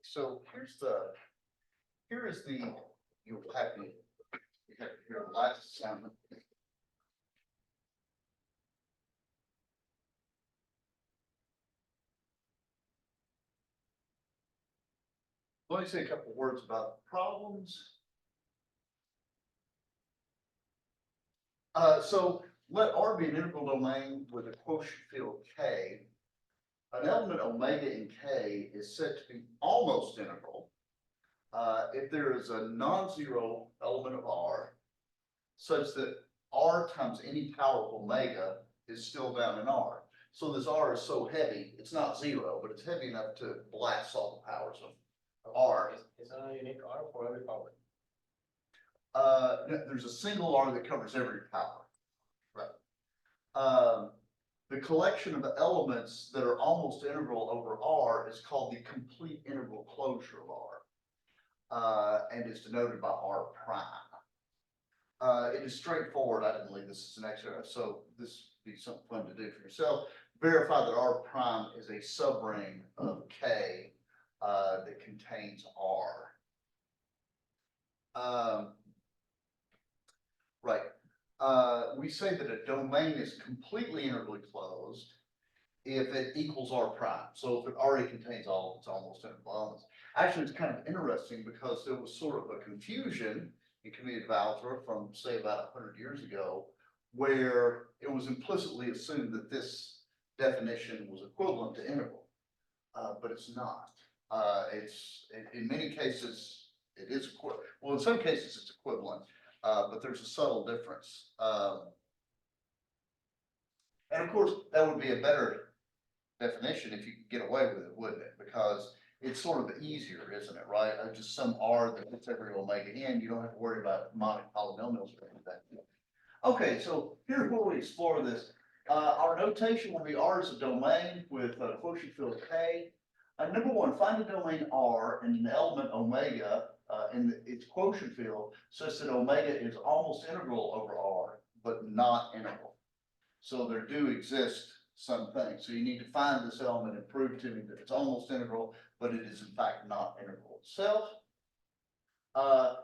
So here is the, you'll have to, your last assignment. Let me say a couple words about problems. So let R be an integral domain with a quotient field K. An element omega in K is said to be almost integral if there is a non-zero element of R such that R times any power of omega is still bound in R. So this R is so heavy, it's not zero, but it's heavy enough to blast all the powers of R. It's a unique R for every power. There's a single R that covers every power. The collection of the elements that are almost integral over R is called the complete integral closure of R, and is denoted by R prime. It is straightforward. I didn't leave this as an extra, so this would be something fun to do for yourself. Verify that R prime is a subring of K that contains R. Right. We say that a domain is completely integrally closed if it equals R prime. So if it already contains all of its almost integral elements. Actually, it's kind of interesting because there was sort of a confusion in commutative algebra from, say, about 100 years ago, where it was implicitly assumed that this definition was equivalent to integral, but it's not. In many cases, it is equivalent. Well, in some cases, it's equivalent. But there's a subtle difference. And of course, that would be a better definition if you could get away with it, wouldn't it? Because it's sort of easier, isn't it, right? Just some R that fits every omega in, you don't have to worry about mnemonic polynomials or anything. Okay, so here's where we explore this. Our notation will be R is a domain with a quotient field K. Number one, find a domain R and an element omega in its quotient field such that omega is almost integral over R, but not integral. So there do exist some things. So you need to find this element and prove to me that it's almost integral, but it is in fact not integral itself.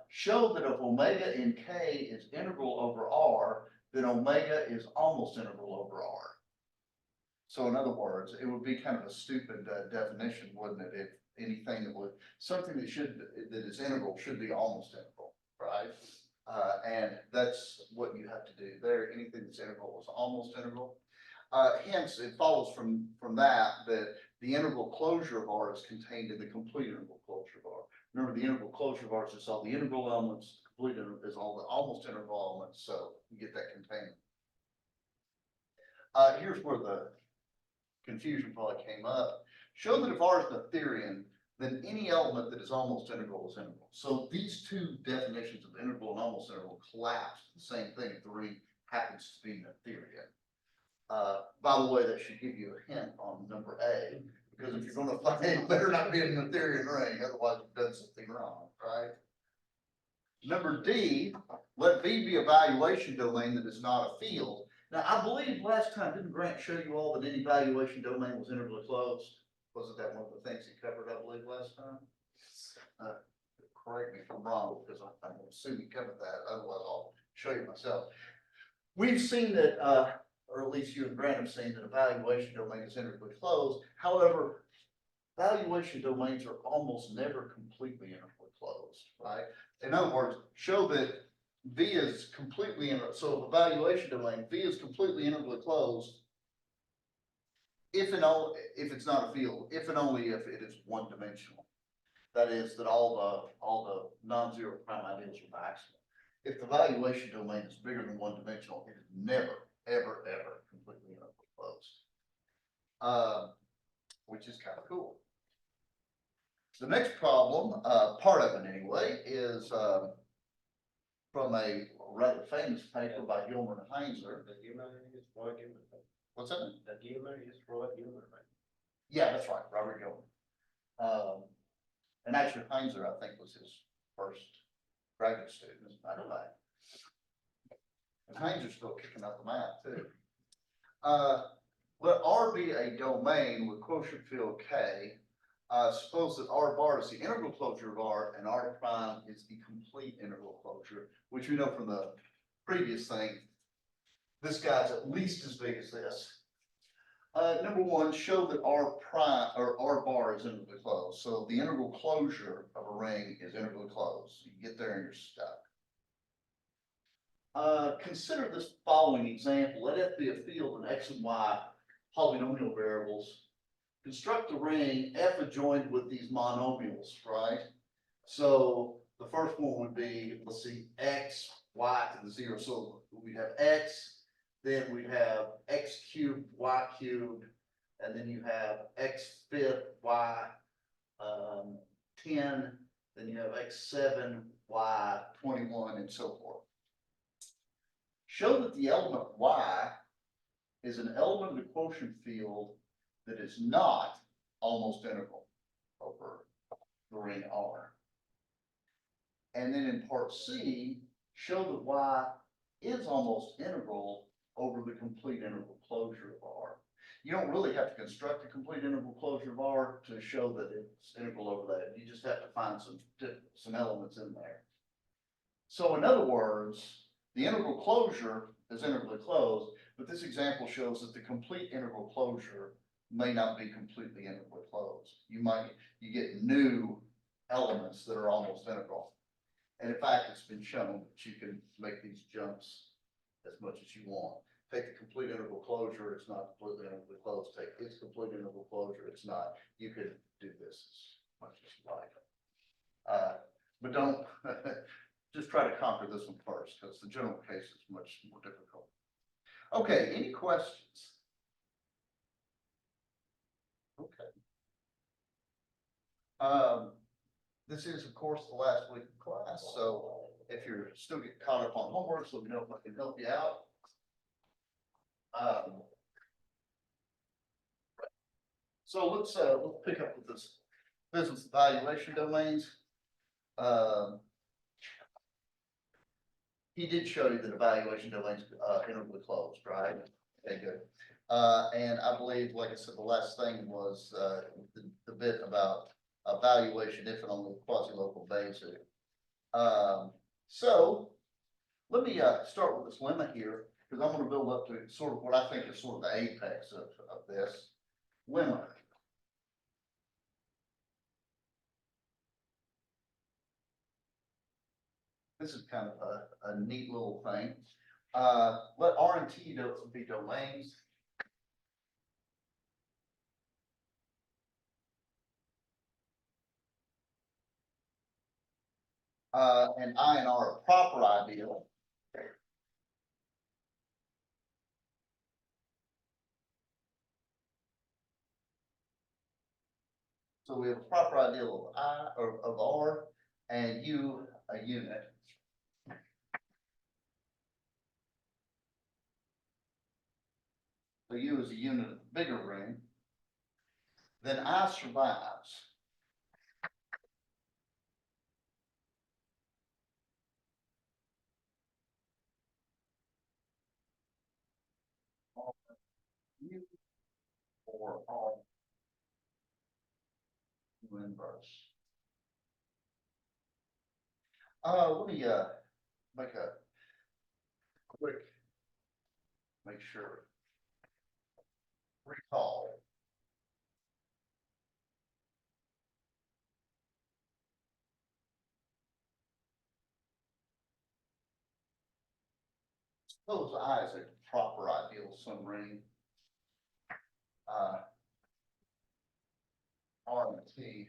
Show that if omega in K is integral over R, then omega is almost integral over R. So in other words, it would be kind of a stupid definition, wouldn't it? If anything that would, something that is integral should be almost integral, right? And that's what you have to do there. Anything that's integral is almost integral. Hence, it follows from that the integral closure of R is contained in the complete integral closure of R. Remember, the integral closure of R is just all the integral elements. The complete integral is all the almost integral elements. So you get that containment. Here's where the confusion probably came up. Show that if R is Noetherian, then any element that is almost integral is integral. So these two definitions of integral and almost integral collapse to the same thing if the ring happens to be Noetherian. By the way, that should give you a hint on number A, because if you're going to find it, better not be a Noetherian ring, otherwise you've done something wrong, right? Number D, let V be a valuation domain that is not a field. Now, I believe last time, didn't Grant show you all that any valuation domain was integrally closed? Wasn't that one of the things he covered, I believe, last time? Correct me if I'm wrong, because I'm going to assume he covered that. Otherwise, I'll show you myself. We've seen that, or at least you and Grant have seen that a valuation domain is integrally closed. However, valuation domains are almost never completely integrally closed, right? In other words, show that V is completely integral. So if a valuation domain, V is completely integrally closed if and only if it's not a field, if and only if it is one dimensional. That is, that all the non-zero prime ideals are maximal. If the valuation domain is bigger than one dimensional, it is never, ever, ever completely integrally closed. Which is kind of cool. The next problem, part of it anyway, is from a rather famous paper by Gilmer and Heinzer. The Gilmer is Robert Gilmer. What's that? The Gilmer is Robert Gilmer, right? Yeah, that's right, Robert Gilmer. And actually Heinzer, I think, was his first graduate student, as a matter of fact. And Heinzer's still kicking up the math too. Let R be a domain with quotient field K Suppose that R bar is the integral closure of R and R prime is the complete integral closure, which we know from the previous thing. This guy's at least as big as this. Number one, show that R prime or R bar is integrally closed. So the integral closure of a ring is integrally closed. You get there and you're stuck. Consider this following example. Let F be a field of X and Y polynomial variables. Construct the ring F adjoined with these monomials, right? So the first one would be, let's see, X, Y to the 0. So we'd have X, then we'd have X cubed, Y cubed, and then you have X fifth, Y 10, then you have X7, Y 21, and so forth. Show that the element Y is an element of the quotient field that is not almost integral over the ring R. And then in part C, show that Y is almost integral over the complete integral closure of R. You don't really have to construct a complete integral closure of R to show that it's integral over that. You just have to find some elements in there. So in other words, the integral closure is integrally closed, but this example shows that the complete integral closure may not be completely integrally closed. You get new elements that are almost integral. And in fact, it's been shown that you can make these jumps as much as you want. Take the complete integral closure, it's not completely integrally closed. Take its complete integral closure, it's not. You could do this as much as you like. But don't, just try to conquer this one first, because the general case is much more difficult. Okay, any questions? Okay. This is, of course, the last week of class, so if you're still getting caught up on homework, let me know if I can help you out. So let's pick up with this business evaluation domains. He did show you that evaluation domains integrally closed, right? Okay, good. And I believe, like I said, the last thing was the bit about evaluation if and only quasi-local basis. So let me start with this lemma here, because I'm going to build up to sort of what I think is sort of the apex of this lemma. This is kind of a neat little thing. Let R and T be domains. And I and R are proper ideal. So we have a proper ideal of I or of R and U a unit. So U is a unit of the bigger ring. Then I survives. U or R U inverse. Let me make a quick, make sure, recall. Suppose I is a proper ideal sum ring. R and T.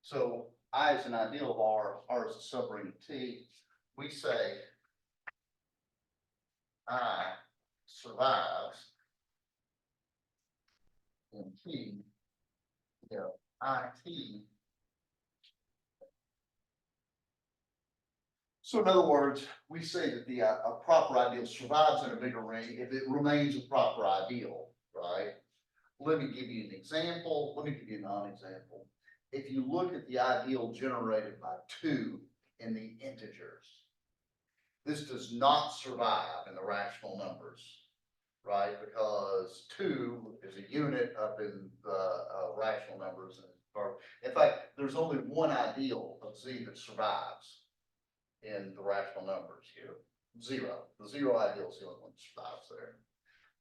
So I is an ideal of R, R is a subring of T. We say I survives in T, you know, IT. So in other words, we say that the a proper ideal survives in a bigger ring if it remains a proper ideal, right? Let me give you an example. Let me give you a non-example. If you look at the ideal generated by 2 in the integers, this does not survive in the rational numbers. right? Because two is a unit up in the rational numbers. Or, in fact, there's only one ideal of Z that survives in the rational numbers here. Zero. The zero ideal is the only one that survives there.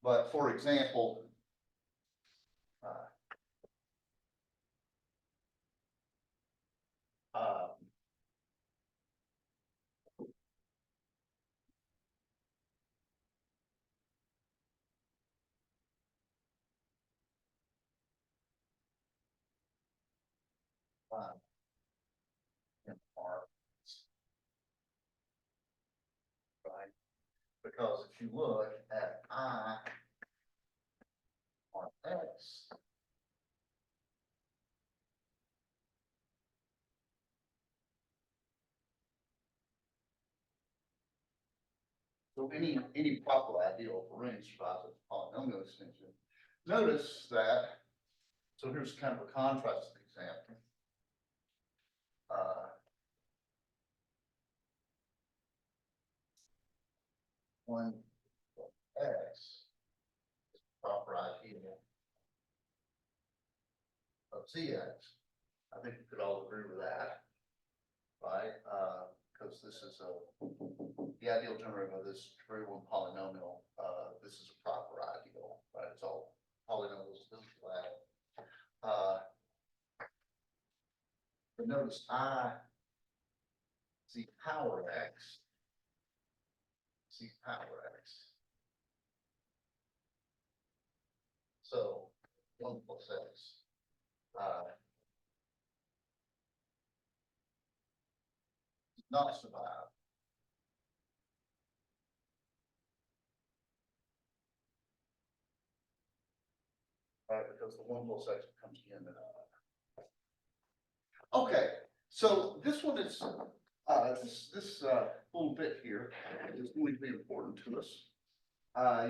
But for example, uh, uh, uh, in R, right? Because if you look at I on X, so any proper ideal for ring survives as a polynomial extension. Notice that, so here's kind of a contrasting example. One X is proper ideal of ZX. I think we could all agree with that, right? Because this is the ideal generator of this degree one polynomial. This is a proper ideal, right? It's all polynomials. This is that. But notice Z power X, Z power X. So 1 plus X. Not survive. Right, because the 1 plus X becomes the end of that. Okay, so this one is, this little bit here is going to be important to us.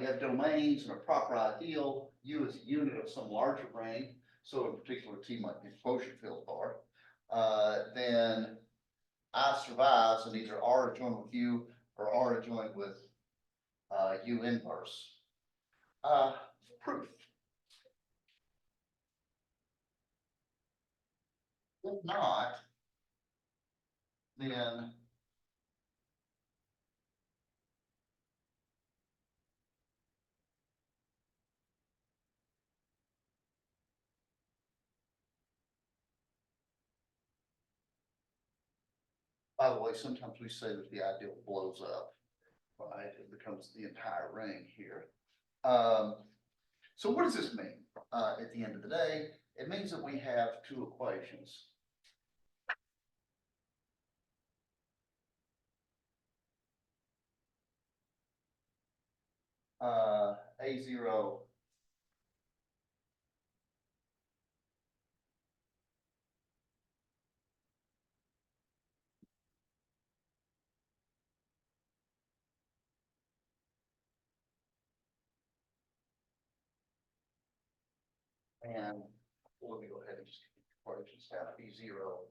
You have domains and a proper ideal. U is a unit of some larger ring. So in particular, T might be the quotient field bar. Then I survives and either R adjoined with U or R adjoined with U inverse. Proof. If not, then by the way, sometimes we say that the ideal blows up, right? It becomes the entire ring here. So what does this mean? At the end of the day, it means that we have two equations. A0 and let me go ahead and just get the equations down. B0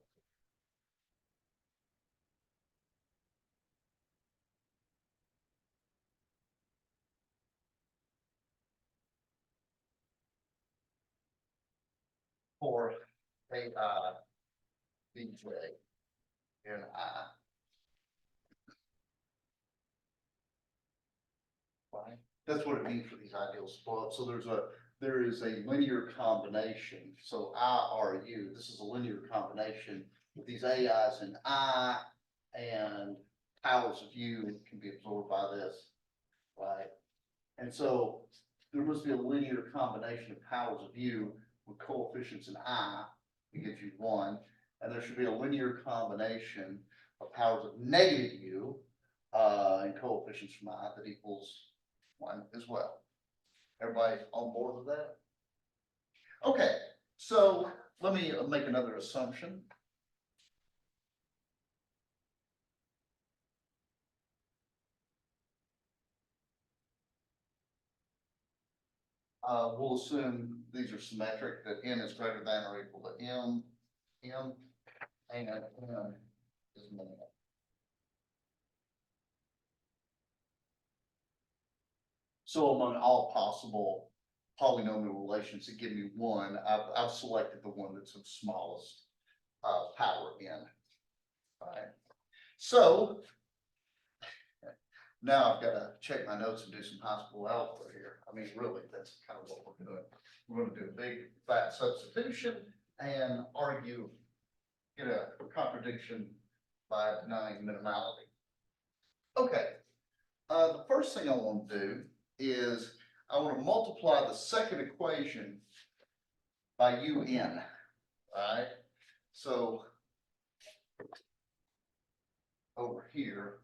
for AI BJ and I. Right? That's what it means for these ideals to blow up. So there is a linear combination. So IRU, this is a linear combination with these AIs and I and powers of U can be absorbed by this, right? And so there must be a linear combination of powers of U with coefficients in I that gives you 1. And there should be a linear combination of powers of negative U and coefficients from I that equals 1 as well. Everybody on board with that? Okay, so let me make another assumption. We'll assume these are symmetric, that N is greater than or equal to M, and N is minimal. So among all possible polynomial relations that give me one, I've selected the one that's of smallest power n. Alright, so now I've got to check my notes and do some high school algebra here. I mean, really, that's kind of what we're doing. We're going to do a big fat substitution and argue, get a contradiction by denying minimality. Okay, the first thing I want to do is I want to multiply the second equation by un. All right, so over here,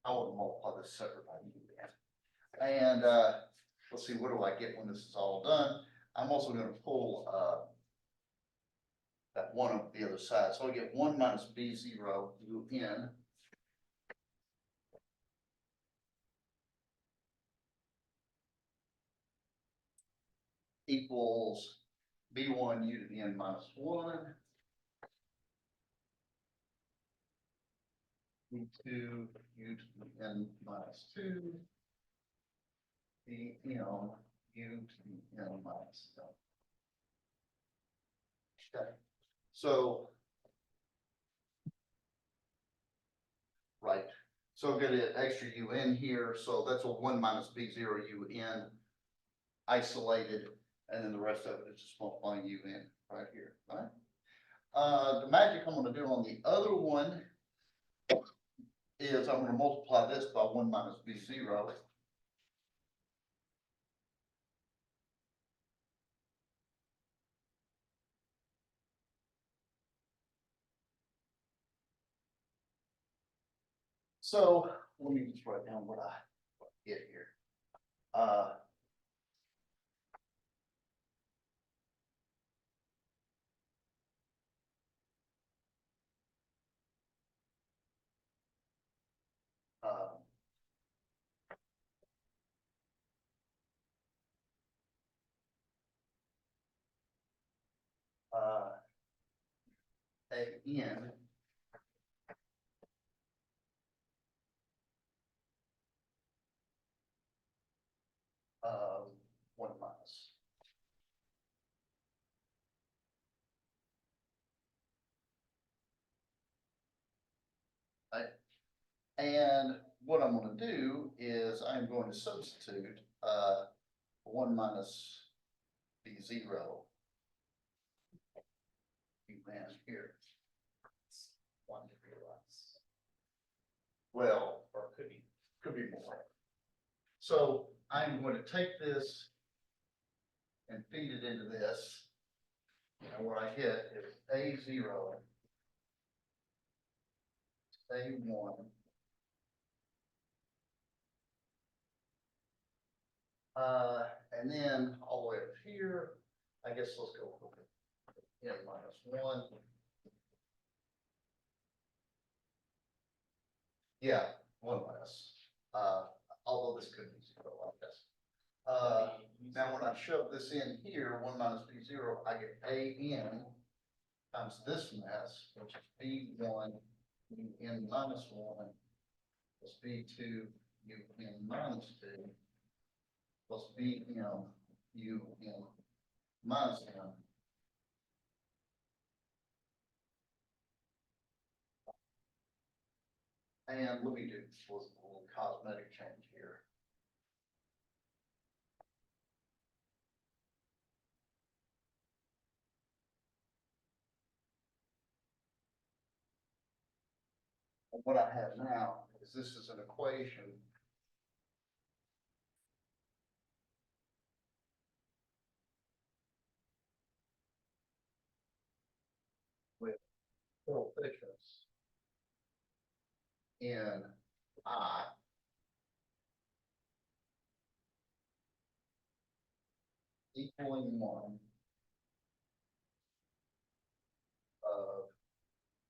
I want to multiply this separate by un. And let's see, what do I get when this is all done? I'm also going to pull that one on the other side. So I get 1 minus b0 un equals b1 u to the n minus 1, b2 u to the n minus 2, bm u to the n minus 1. Okay, so right, so I'm gonna get extra un here, so that's a 1 minus b0 un isolated, and then the rest of it is just multiplying un right here, right? The magic I'm gonna do on the other one is I'm gonna multiply this by 1 minus b0. So let me just write down what I get here. Uh, n of 1 minus. Right? And what I'm going to do is I'm going to substitute 1 minus b0 un here. 1 degree less. Well, Or could be more. So I'm going to take this and feed it into this. And what I get is A0, A1, and then all the way up here, I guess let's go with n minus 1. Yeah, 1 less. Although this could be 0, I guess. Now when I shove this in here, 1 minus b0, I get an times this mess, which is b1 un minus 1 plus b2 un minus 2 plus bm un minus 1. And let me do this with a little cosmetic change here. And what I have now is this is an equation with coefficients in I equaling 1 of,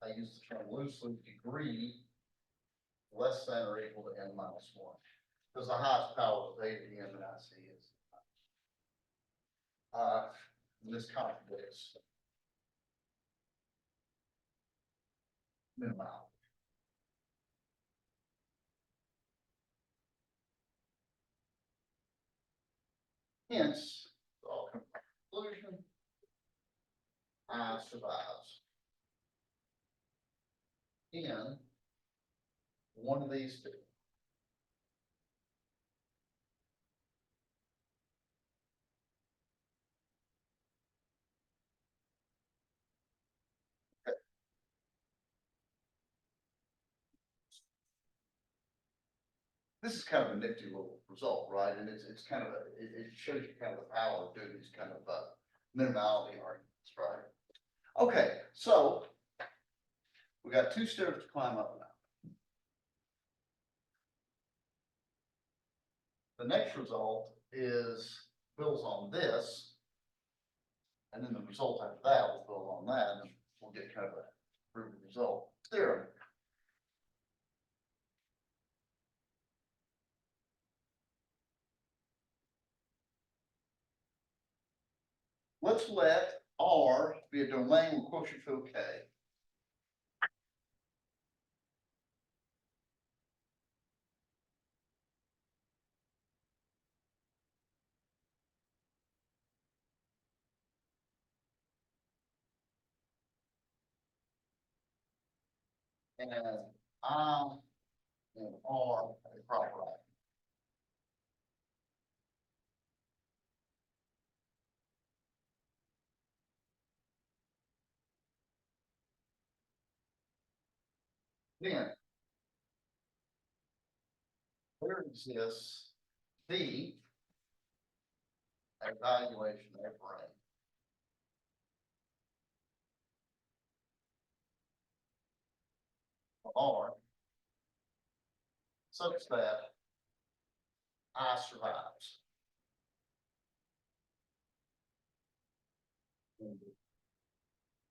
I use the term loosely, degree less than or equal to n minus 1. Because the highest power of a to the n that I see is this contradicts minimality. Hence, all conclusion, I survives in one of these two. This is kind of a nifty little result, right? And it's kind of it shows you kind of the power of doing these kind of minimality arguments, right? Okay, so we got two stairs to climb up now. The next result is builds on this, and then the result after that will build on that, and we'll get kind of a proven result theorem. Let's let R be a domain with quotient field K. And I and R a proper identity. Then there exists D, a valuation overring of R such that I survives.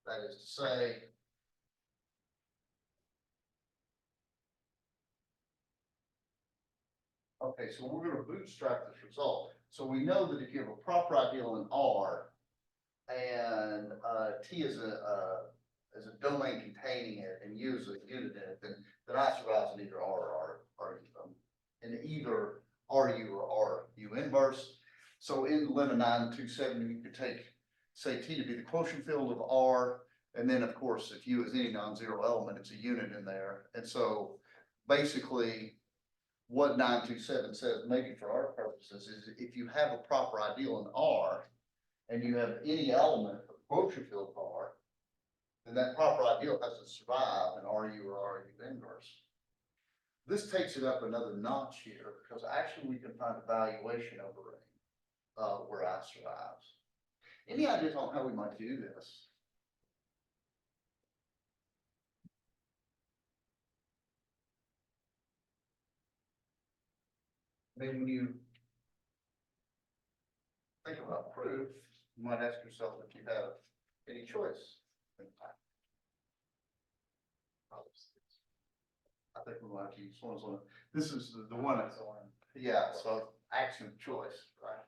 That is to say, okay, so we're going to bootstrap this result. So we know that if you have a proper ideal in R and T is a domain containing it and U is a unit in it, then I survives in either R or R, in either RU or RU inverse. So in lemma 927, you could take, say, T to be the quotient field of R, and then of course, if U is any non-zero element, it's a unit in there. And so basically, what 927 says, maybe for our purposes, is if you have a proper ideal in R and you have any element of quotient field of R, then that proper ideal has to survive in RU or RU inverse. This takes it up another notch here because actually we can find a valuation overring where I survives. Any ideas on how we might do this? I mean, when you think about proof, you might ask yourself if you have any choice. I think we're going to use one. This is the one. Yeah, so action of choice, right?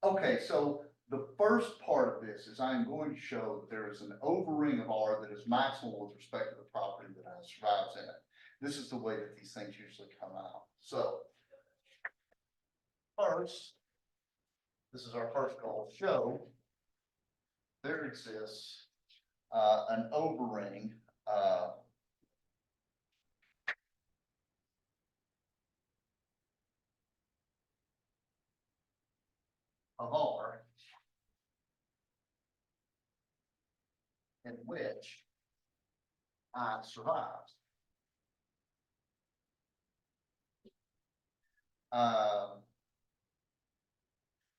Okay, so the first part of this is I'm going to show that there is an overring of R that is maximal with respect to the property that survives in it. This is the way that these things usually come out. So first, this is our first goal, show there exists an overring of R in which I survives.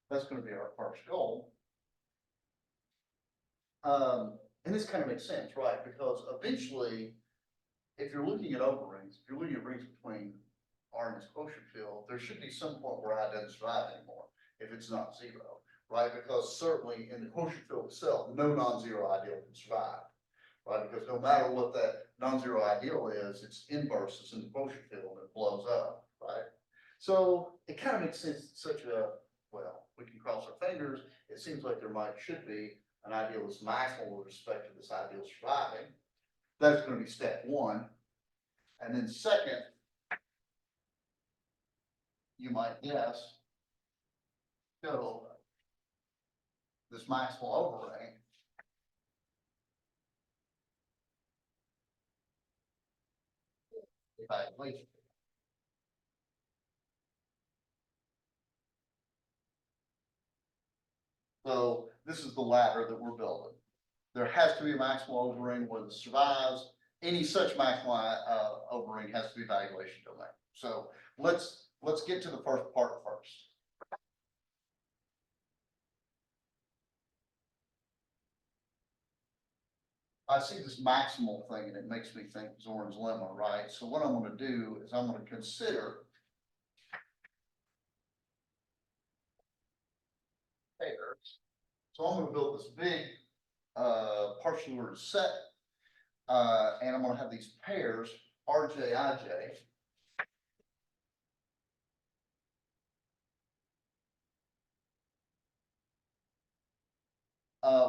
That's going to be our first goal. And this kind of makes sense, right? Because eventually, if you're looking at overrings, if you're looking at rings between R and its quotient field, there should be some point where I doesn't survive anymore if it's not zero, right? Because certainly in the quotient field itself, no non-zero ideal can survive, right? Because no matter what that non-zero ideal is, its inverse is in the quotient field and it blows up, right? So it kind of makes sense such a, well, we can cross our fingers. It seems like there should be an ideal that's maximal with respect to this ideal surviving. That's going to be step one. And then second, you might guess, show this maximal overring evaluation. So this is the ladder that we're building. There has to be a maximal overring where it survives. Any such maximal overring has to be valuation domain. So let's get to the first part first. I see this maximal thing and it makes me think Zorn's lemma, right? So what I'm going to do is I'm going to consider pairs. So I'm going to build this big partially ordered set, and I'm going to have these pairs RJ, IJ.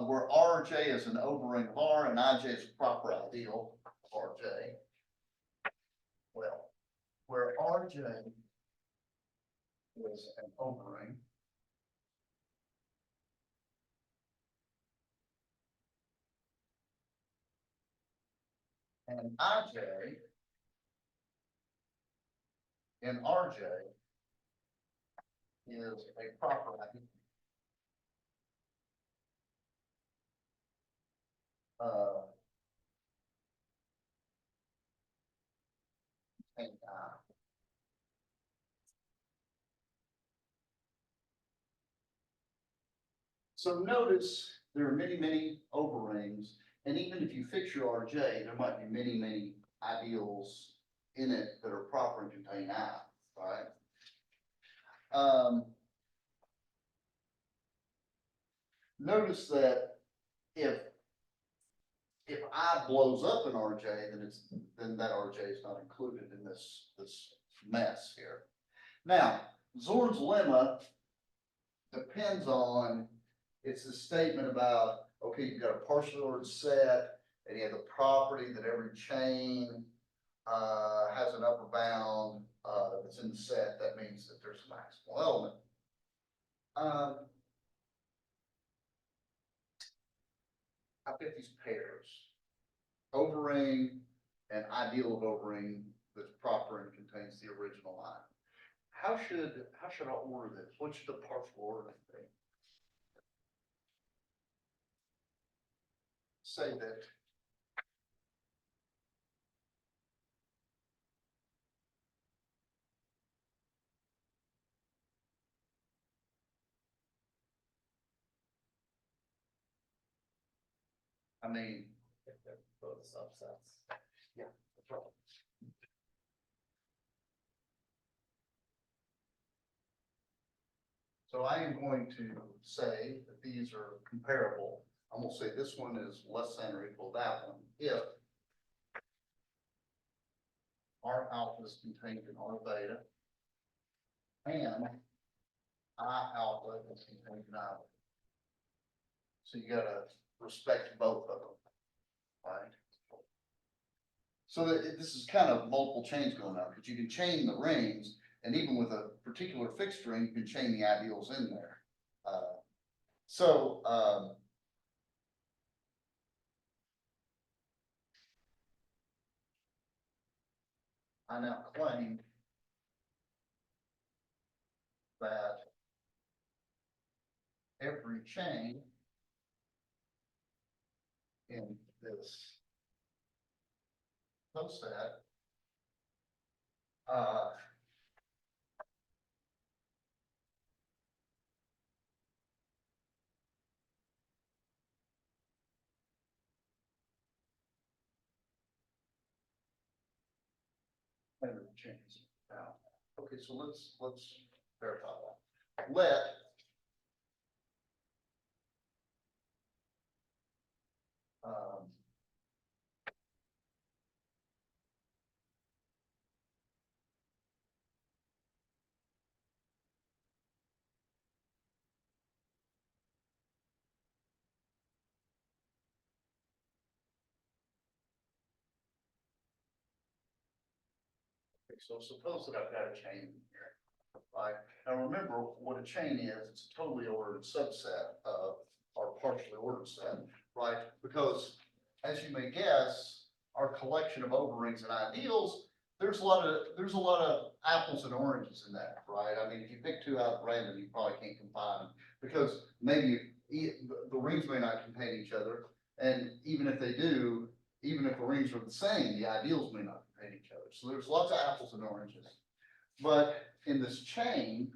Where RJ is an overring of R and IJ is a proper ideal of RJ. Well, where RJ is an overring and IJ in RJ is a proper ideal. And so notice there are many, many overrings, and even if you fix your RJ, there might be many, many ideals in it that are proper and contain I, right? Notice that if I blows up an RJ, then that RJ is not included in this mess here. Now, Zorn's lemma depends on, it's a statement about, okay, you've got a partially ordered set, and you have the property that every chain has an upper bound that's in the set. That means that there's a maximal element. I've got these pairs, overring and ideal of overring that's proper and contains the original line. How should I order this? What should the partial order be? Say that I mean, If they're both subsets. yeah, that's right. So I am going to say that these are comparable. I'm going to say this one is less than or equal to that one if R alpha is contained in R beta and I alpha is contained in I beta. So you gotta respect both of them, right? So that this is kind of multiple chains going on, because you can chain the rings, and even with a particular fixed ring, you can chain the ideals in there. I now claim that every chain in this subset every chains. Now, okay, so let's verify that. Let okay, so suppose that I've got a chain here. right? Now remember what a chain is, it's a totally ordered subset of, or partially ordered set, right? Because as you may guess, our collection of overrings and ideals, there's a lot of apples and oranges in that, right? I mean, if you pick two out at random, you probably can't combine them because maybe the rings may not contain each other. And even if they do, even if the rings are the same, the ideals may not contain each other. So there's lots of apples and oranges. But in this chain,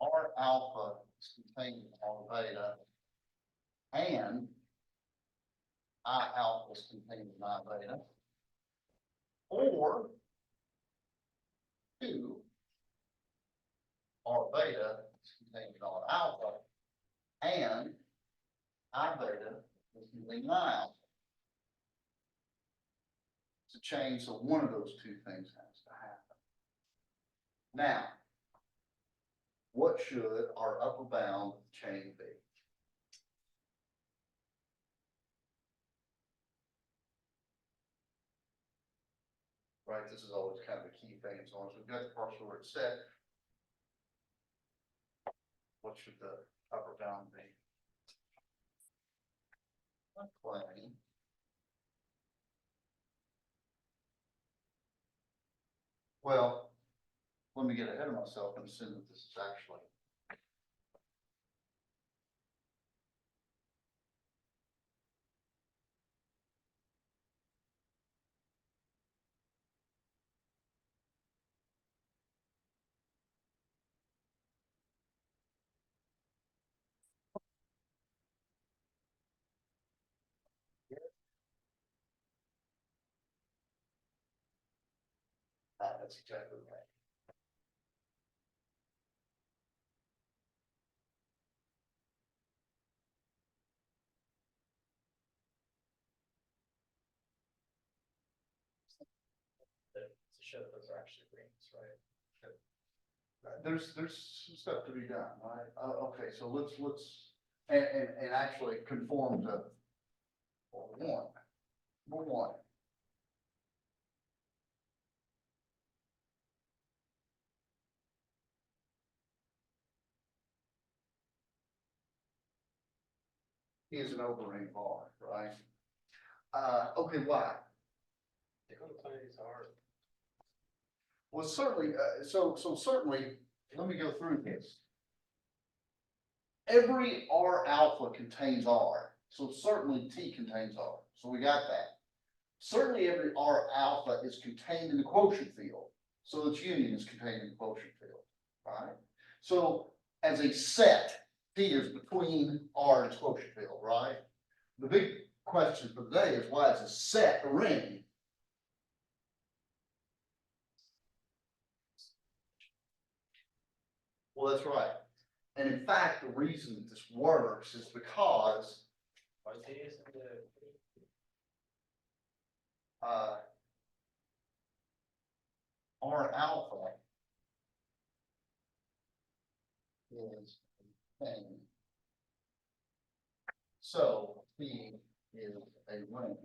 R alpha is contained in R beta, and I alpha is contained in I beta, or two R beta is contained in R alpha, and I beta is contained in I alpha. It's a chain, so one of those two things has to happen. Now, what should our upper bound of the chain be? Right, this is always kind of a key thing, as long as we've got the partial ordered set, what should the upper bound be? Playing. Well, let me get ahead of myself and assume that this is actually. That's exactly right. To show that those are actually rings, right? There's some stuff to be done, right? Okay, so let's and actually conform to one. Number one. Is an overring bar, right? Okay, why? Difficulties are. Well, certainly, so certainly, let me go through this. Every R alpha contains R, so certainly T contains R, so we got that. Certainly every R alpha is contained in the quotient field, so its union is contained in the quotient field, right? So as a set, T is between R and its quotient field, right? The big question for today is why is a set a ring? Well, that's right. And in fact, the reason that this works is because Why T is in the. R alpha is a thing. So P is a ring.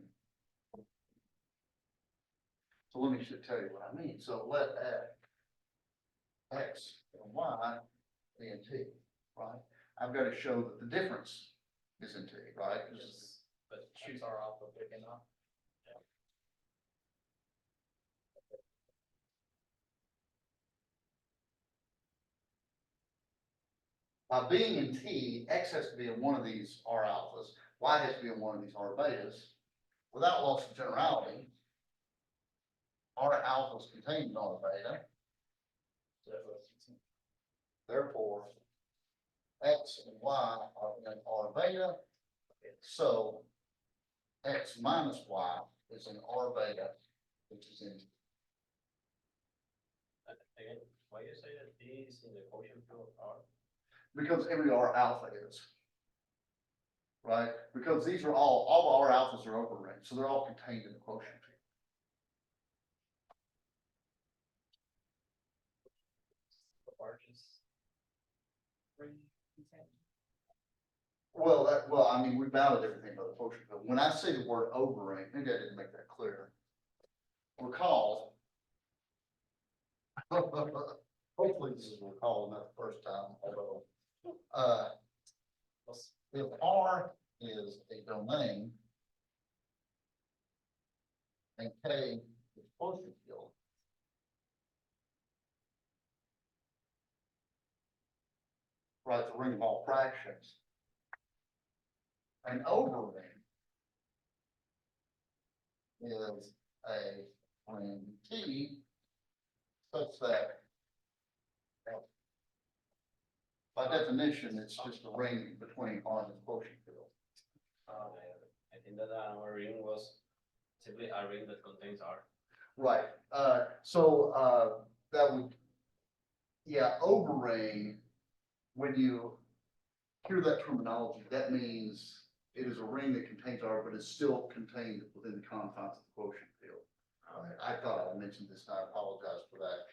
So let me tell you what I mean. So let X and Y be in T, right? I've got to show that the difference is in T, right? Yes, but choose R alpha big enough. By being in T, X has to be in one of these R alphas, Y has to be in one of these R betas. Without loss of generality, R alpha is contained in R beta. Therefore, X and Y are in R beta. So X minus Y is in R beta, which is in. Again, why you say that D is in the quotient field of R? Because every R alpha is. right? Because these are all our alphas are overrings, so they're all contained in the quotient field. The largest ring contained. Well, I mean, we bounded everything by the quotient field. When I say the word overring, maybe I didn't make that clear. Recall. Hopefully this is recall, not the first time, although, if R is a domain and K is quotient field, right, the ring of all fractions, an overring is a ring T such that by definition, it's just a ring between R and the quotient field. I think that our ring was simply a ring that contains R. Right, that would, yeah, overring, when you hear that terminology, that means it is a ring that contains R, but it's still contained within the confines of the quotient field. I thought I mentioned this, and I apologize for that.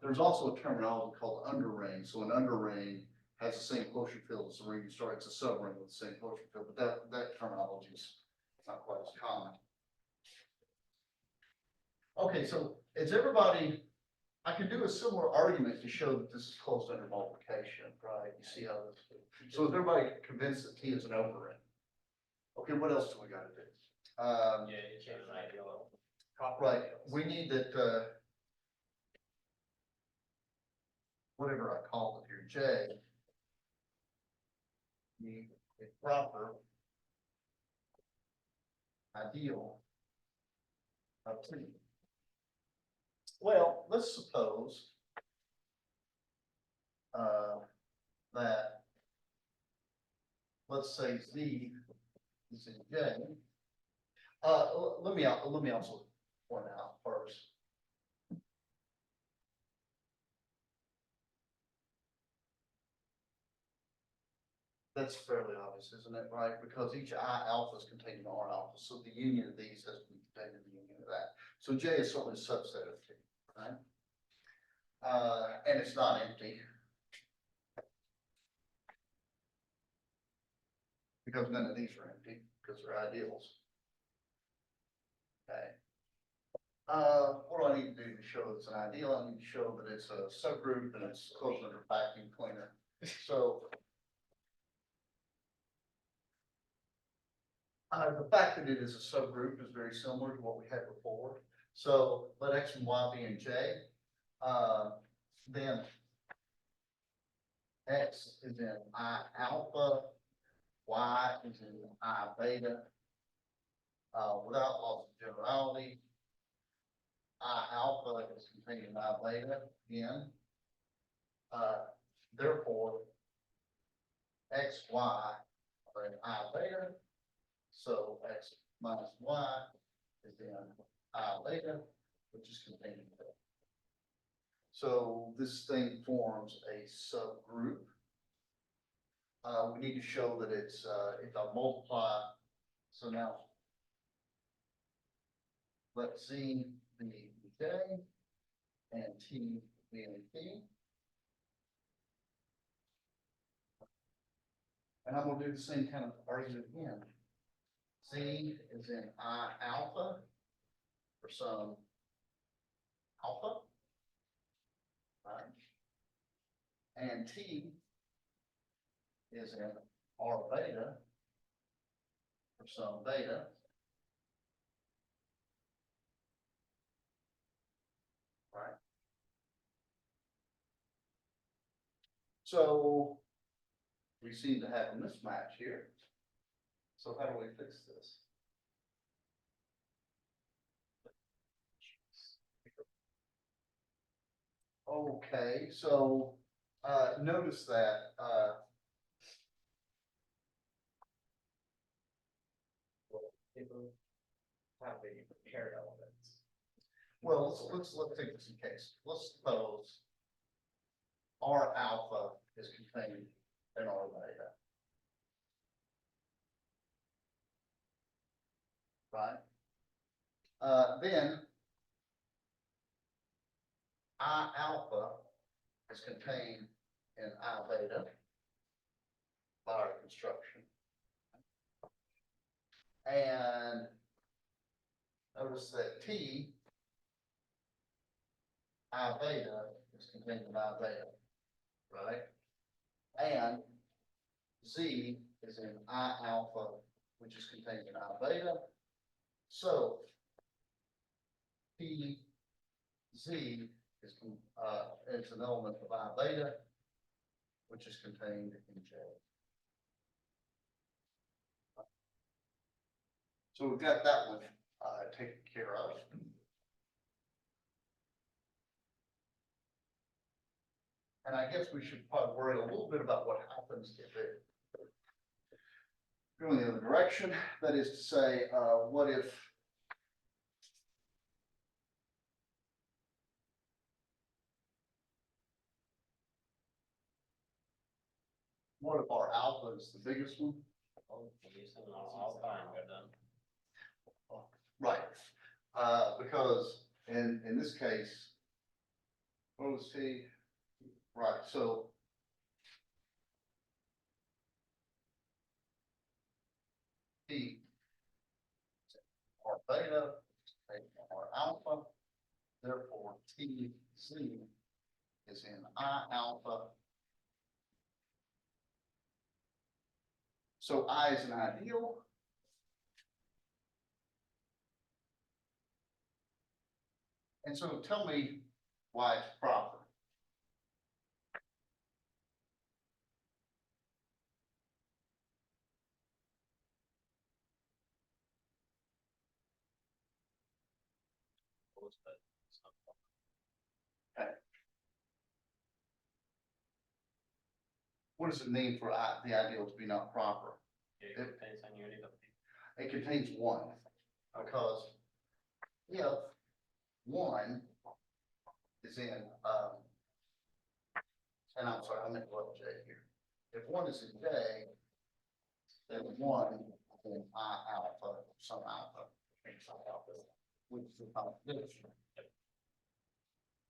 There's also a terminology called underring, so an underring has the same quotient field as the ring you start, it's a subring with the same quotient field, but that terminology is not quite as common. Okay, so is everybody, I can do a similar argument to show that this is closed under multiplication, right? You see how this, so is everybody convinced that T is an overring? Okay, what else do we gotta do? Yeah, you change an ideal. Right, we need that, whatever I call it here, J, need a proper ideal of T. Well, let's suppose that, let's say Z is in J. Let me also point out first. That's fairly obvious, isn't it, right? Because each I alpha is contained in R alpha, so the union of these has to be contained in the union of that. So J is certainly a subset of T, right? And it's not empty. Because none of these are empty, because they're ideals. Okay. What do I need to do to show it's an ideal? I need to show that it's a subgroup and it's closed under vacuum cleaner. So the fact that it is a subgroup is very similar to what we had before. So let X and Y be in J. Then X is in I alpha, Y is in I beta. Without loss of generality, I alpha is contained in I beta again. Therefore, X, Y are in I beta. So X minus Y is in I beta, which is contained in beta. So this thing forms a subgroup. We need to show that it's, if I multiply, so now let Z be J and T be in T. And I'm gonna do the same kind of argument again. Z is in I alpha for some alpha, right? And T is in R beta for some beta. Right? So we seem to have a mismatch here. So how do we fix this? Okay, so notice that People have a paired elements. well, let's take this in case. Let's suppose R alpha is contained in R beta. right? Then I alpha is contained in I beta by our construction. And notice that T, I beta is contained in I beta, right? And Z is in I alpha, which is contained in I beta. So P Z is, it's an element of I beta, which is contained in J. So we've got that one taken care of. And I guess we should probably worry a little bit about what happens if it going the other direction. That is to say, what if our alpha is the biggest one? Oh, using alpha and we're done. Right. Because in this case, what was T? Right, so T or beta, or alpha, therefore T Z is in I alpha. So I is an ideal. And so tell me why it's proper. Okay. What does it mean for the ideal to be not proper? It contains a unit of T. It contains one, because if one is in, and I'm sorry, I meant to J here. If one is in J, then one is in I alpha, some alpha, which is the contradiction.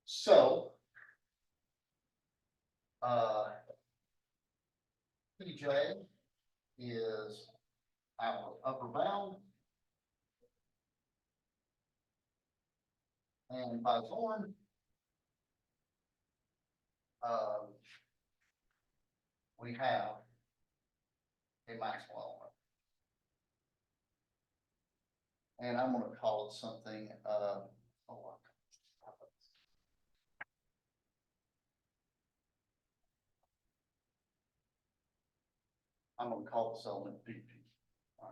So, PJ is our upper bound. And by Zorn, we have a maximal element. And I'm gonna call it something, I'm gonna call this element BP. All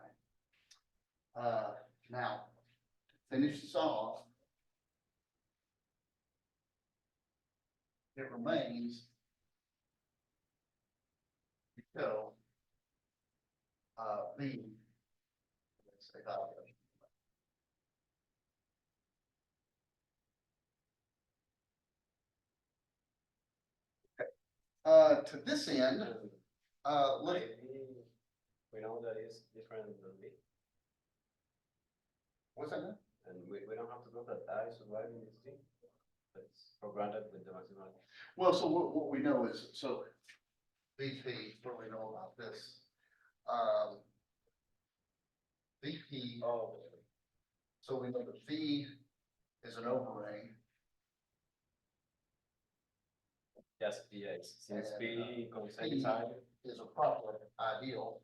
right. Now, to finish this off, it remains to go B. Let's say valuation. To this end, We know that is different than B. what's that? And we don't have to know that I survive in this thing. That's for granted with the maximal. Well, so what we know is, so BP, what do we know about this? BP, Oh. so we know that V is an overring. Yes, B is. Since And, B contains P I. is a proper ideal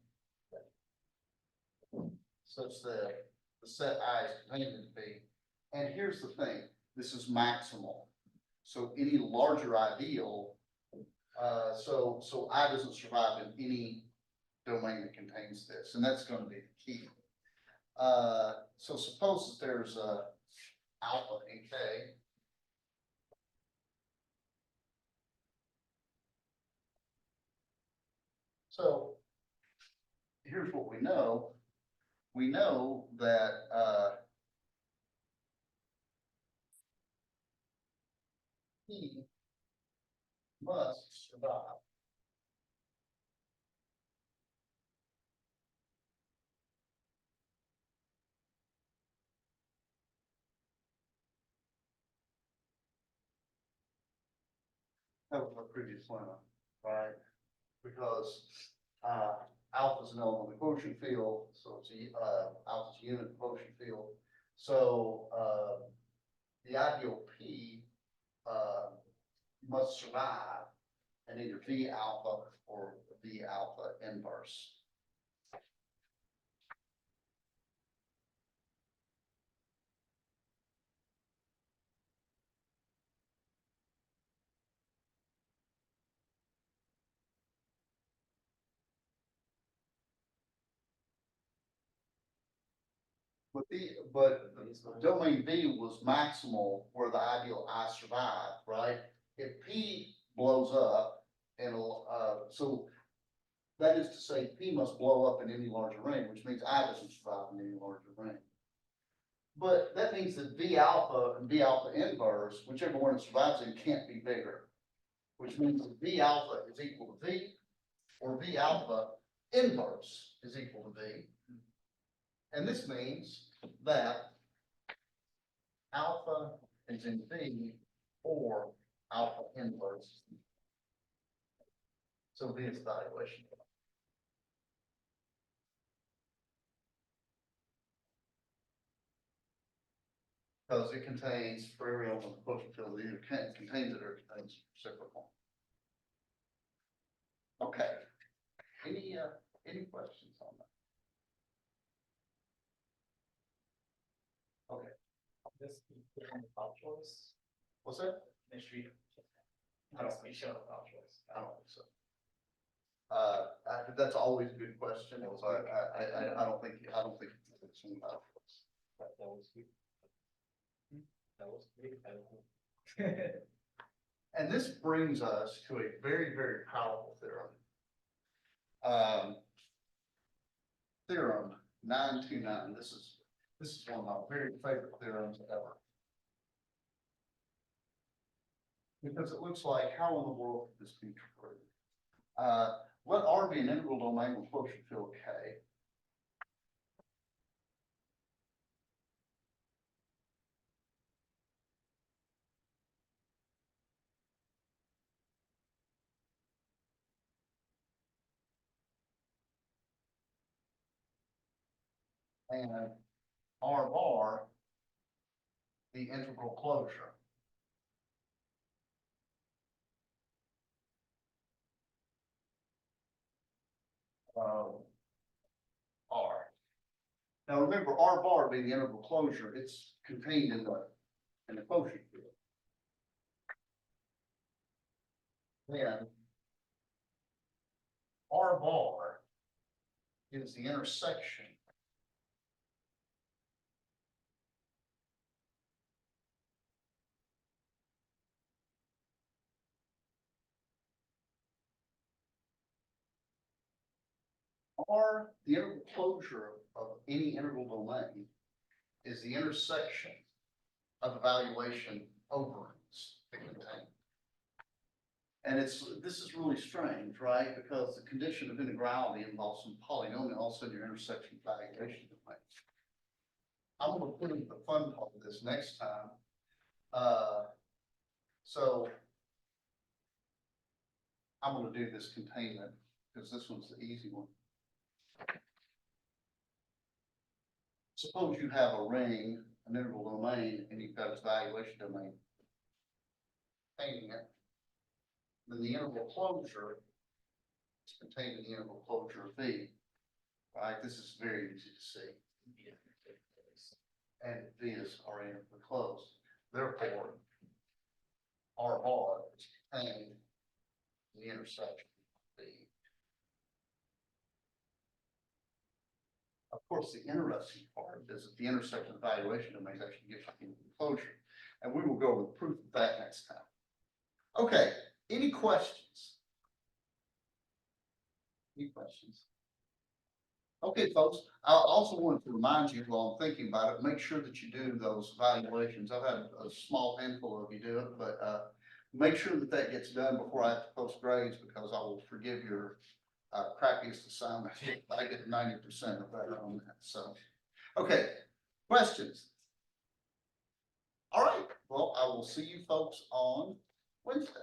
such that the set I is contained in B. And here's the thing, this is maximal. So any larger ideal, so I doesn't survive in any domain that contains this, and that's gonna be the key. So suppose that there's a alpha in K. So here's what we know. We know that, P must survive. That was my previous lemma, right? Because, alpha is an element of the quotient field, so it's alpha is a unit of the quotient field. So, the ideal P, must survive at either V alpha or V alpha inverse. But the domain B was maximal where the ideal I survived, right? If P blows up, and, so that is to say P must blow up in any larger ring, which means I doesn't survive in any larger ring. But that means that V alpha and V alpha inverse, whichever one it survives in, can't be bigger. Which means that V alpha is equal to V, or V alpha inverse is equal to V. And this means that alpha is in V or alpha inverse. So V is valuation. Because it contains, for every element of the quotient field, it either contains it or it contains reciprocal. Okay. Any questions on that? Okay. This theorem about choice, What's that? make sure you. I don't Be shown about choice. I don't think so. That's always a good question. I don't think it's about this. That was good. That was great. I don't know. And this brings us to a very, very powerful theorem. Theorem 929. This is one of my very favorite theorems ever. Because it looks like, how in the world could this be true? Let R be an integral domain with quotient field K. And R bar the integral closure. R. Now remember, R bar being the integral closure, it's contained in the quotient field. Then R bar is the intersection R, the integral closure of any integral domain is the intersection of evaluation overrings that contain. And this is really strange, right? Because the condition of integrality involves some polynomial in your intersection valuation domain. I'm going to put in the fun part of this next time. So I'm going to do this containment because this one's the easy one. Suppose you have a ring, an integral domain, and you've got its valuation domain containing it. Then the integral closure is contained in the integral closure of V. Right? This is very easy to see. And V is R integrally closed. Therefore, R bar is contained in the intersection of V. Of course, the interesting part is that the intersection of valuation domains actually gives you the closure. And we will go over the proof of that next time. Okay, any questions? Any questions? Okay, folks, I also wanted to remind you while I'm thinking about it, make sure that you do those evaluations. I've had a small handful of you do it, but make sure that that gets done before I have to post grades because I will forgive your crappiest assignment. I get 90% of that on that. So, okay, questions? All right. Well, I will see you folks on Wednesday.